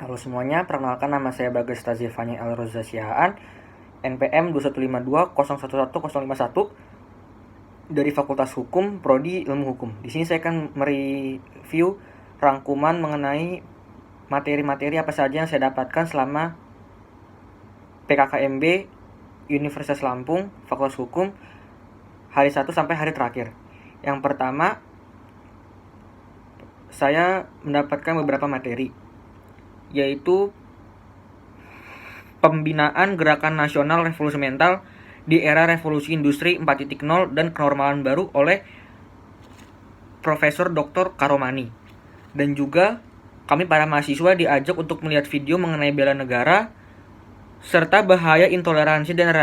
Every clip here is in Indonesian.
Halo semuanya, perkenalkan nama saya Bagas Tazifani Al-Roza Sihaan, NPM 21510110051 dari Fakultas Hukum, Prodi Ilmu Hukum. Di sini saya akan mereview rangkuman mengenai materi-materi apa saja yang saya dapatkan selama PKKMB Universitas Lampung, Fakultas Hukum, hari 1 sampai hari terakhir. Yang pertama, saya mendapatkan beberapa materi, yaitu pembinaan Gerakan Nasional Revolusi Mental di era Revolusi Industri 4.0 dan kenormalan baru oleh Profesor Dr. Karomani. Dan juga kami para mahasiswa diajak untuk melihat video mengenai bela negara serta bahaya intoleransi dan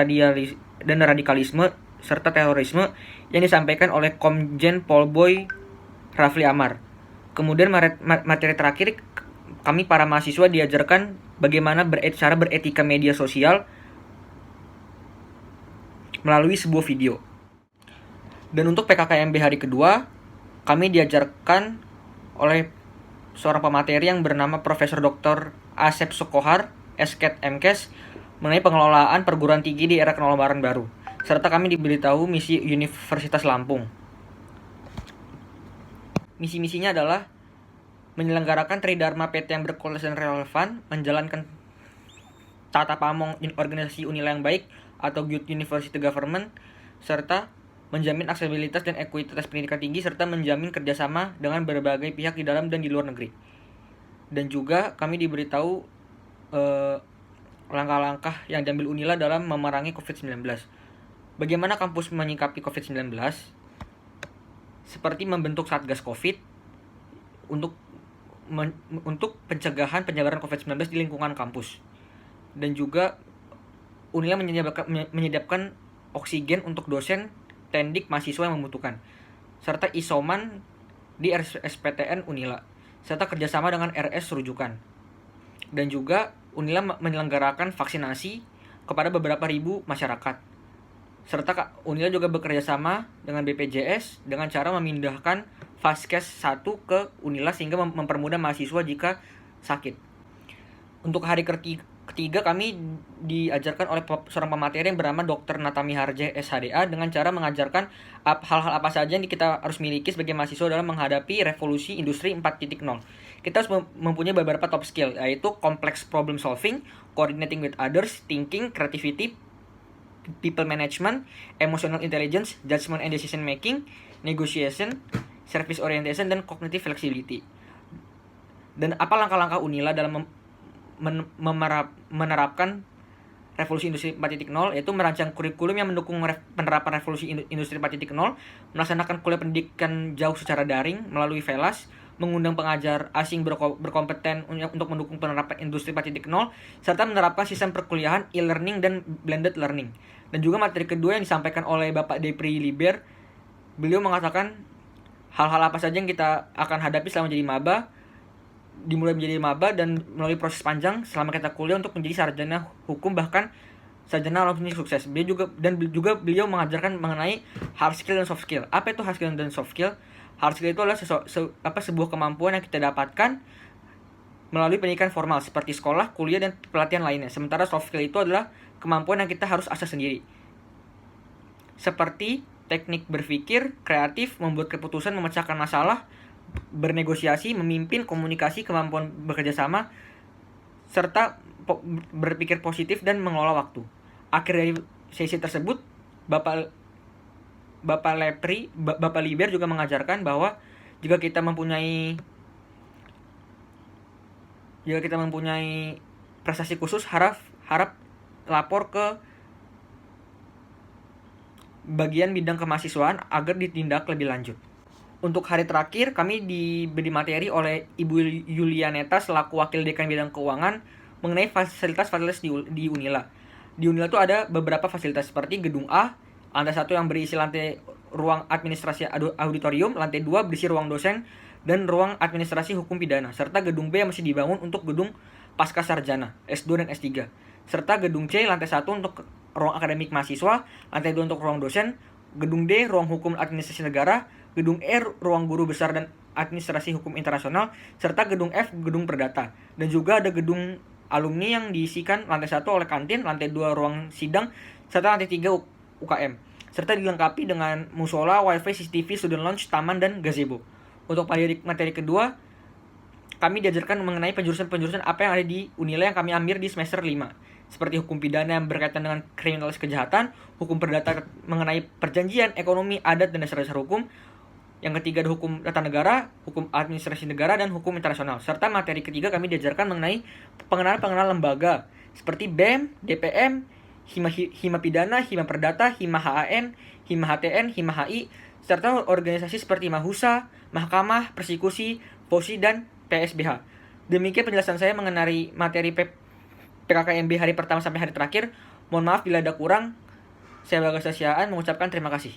radikalisme serta terorisme yang disampaikan oleh Komjen Polboy Rafli Amar. Kemudian materi terakhir, kami para mahasiswa diajarkan bagaimana cara beretika media sosial melalui sebuah video. Dan untuk PKKMB hari kedua, kami diajarkan oleh seorang pemateri yang bernama Profesor Dr. Asep Sokohar, Esket MKes, mengenai pengelolaan perguruan tinggi di era kenormalan baru. Serta kami diberitahu misi Universitas Lampung. Misi-misinya adalah menyelenggarakan Tridharma PT yang berkualitas dan relevan, menjalankan tata pamong organisasi Unila yang baik atau Good University Government, serta menjamin aksesibilitas dan ekuitas pendidikan tinggi, serta menjamin kerjasama dengan berbagai pihak di dalam dan di luar negeri. Dan juga kami diberitahu langkah-langkah yang diambil Unila dalam memerangi COVID-19. Bagaimana kampus menyikapi COVID-19? Seperti membentuk Satgas COVID untuk pencegahan COVID-19 di lingkungan kampus. Dan juga Unila menyediakan oksigen untuk dosen, tendik, mahasiswa yang membutuhkan, serta isoman di SPTN Unila, serta kerjasama dengan RS rujukan. Dan juga Unila menyelenggarakan vaksinasi kepada beberapa ribu masyarakat. Serta Unila juga bekerja sama dengan BPJS dengan cara memindahkan Vaskes 1 ke Unila sehingga mempermudah mahasiswa jika sakit. Untuk hari ketiga kami diajarkan oleh seorang pemateri yang bernama Dr. Natami Harje SHDA dengan cara mengajarkan hal-hal apa saja yang kita harus miliki sebagai mahasiswa dalam menghadapi revolusi industri 4.0. Kita harus mempunyai beberapa top skill, yaitu complex problem solving, coordinating with others, thinking, creativity, people management, emotional intelligence, judgment and decision making, negotiation, service orientation, dan cognitive flexibility. Dan apa langkah-langkah Unila dalam menerapkan revolusi industri 4.0, yaitu merancang kurikulum yang mendukung penerapan revolusi industri 4.0, melaksanakan kuliah pendidikan jauh secara daring melalui VELAS, mengundang pengajar asing berkompeten untuk mendukung penerapan industri 4.0, serta menerapkan sistem perkuliahan e-learning dan blended learning. Dan juga materi kedua yang disampaikan oleh Bapak Depri Liber, beliau mengatakan hal-hal apa saja yang kita akan hadapi selama menjadi maba, dimulai menjadi maba dan melalui proses panjang selama kita kuliah untuk menjadi sarjana hukum, bahkan sarjana alumni sukses. Beliau juga mengajarkan mengenai hard skill dan soft skill. Apa itu hard skill dan soft skill? Hard skill itu adalah sebuah kemampuan yang kita dapatkan melalui pendidikan formal seperti sekolah, kuliah, dan pelatihan lainnya. Sementara soft skill itu adalah kemampuan yang kita harus asah sendiri, seperti teknik berpikir, kreatif, membuat keputusan, memecahkan masalah, bernegosiasi, memimpin, komunikasi, kemampuan bekerja sama, serta berpikir positif dan mengelola waktu. Akhir dari sesi tersebut, Bapak Liber juga mengajarkan bahwa jika kita mempunyai prestasi khusus, harap lapor ke bagian bidang kemahasiswaan agar ditindak lebih lanjut. Untuk hari terakhir, kami diberi materi oleh Ibu Yulianeta selaku Wakil Dekan Bidang Keuangan mengenai fasilitas-fasilitas di Unila. Di Unila itu ada beberapa fasilitas seperti gedung A, lantai 1 yang berisi lantai ruang administrasi auditorium, lantai 2 berisi ruang dosen dan ruang administrasi hukum pidana, serta gedung B yang masih dibangun untuk gedung pasca sarjana, S2 dan S3. Serta gedung C lantai 1 untuk ruang akademik mahasiswa, lantai 2 untuk ruang dosen, gedung D ruang hukum administrasi negara, gedung E ruang guru besar dan Administrasi Hukum Internasional, serta gedung F, gedung Perdata. Dan juga ada gedung alumni yang diisikan lantai 1 oleh kantin, lantai 2 ruang sidang, serta lantai 3 UKM. Serta dilengkapi dengan musola, wifi, CCTV, student lounge, taman, dan gazebo. Untuk materi kedua, kami diajarkan mengenai penjurusan-penjurusan apa yang ada di Unila yang kami ambil di semester 5. Seperti hukum pidana yang berkaitan dengan kriminalitas kejahatan, hukum perdata mengenai perjanjian, ekonomi, adat, dan dasar-dasar hukum. Yang ketiga ada hukum tata negara, hukum administrasi negara, dan hukum internasional. Serta materi ketiga kami diajarkan mengenai pengenalan lembaga seperti BEM, DPM, Hima Pidana, Hima Perdata, Hima HAN, Hima HTN, Hima HI, serta organisasi seperti Mahusa, Mahkamah, Persekusi, POSI, dan PSBH. Demikian penjelasan saya mengenai materi PKKMB hari pertama sampai hari terakhir. Mohon maaf bila ada kurang. Saya Bagas Sasyaan mengucapkan terima kasih.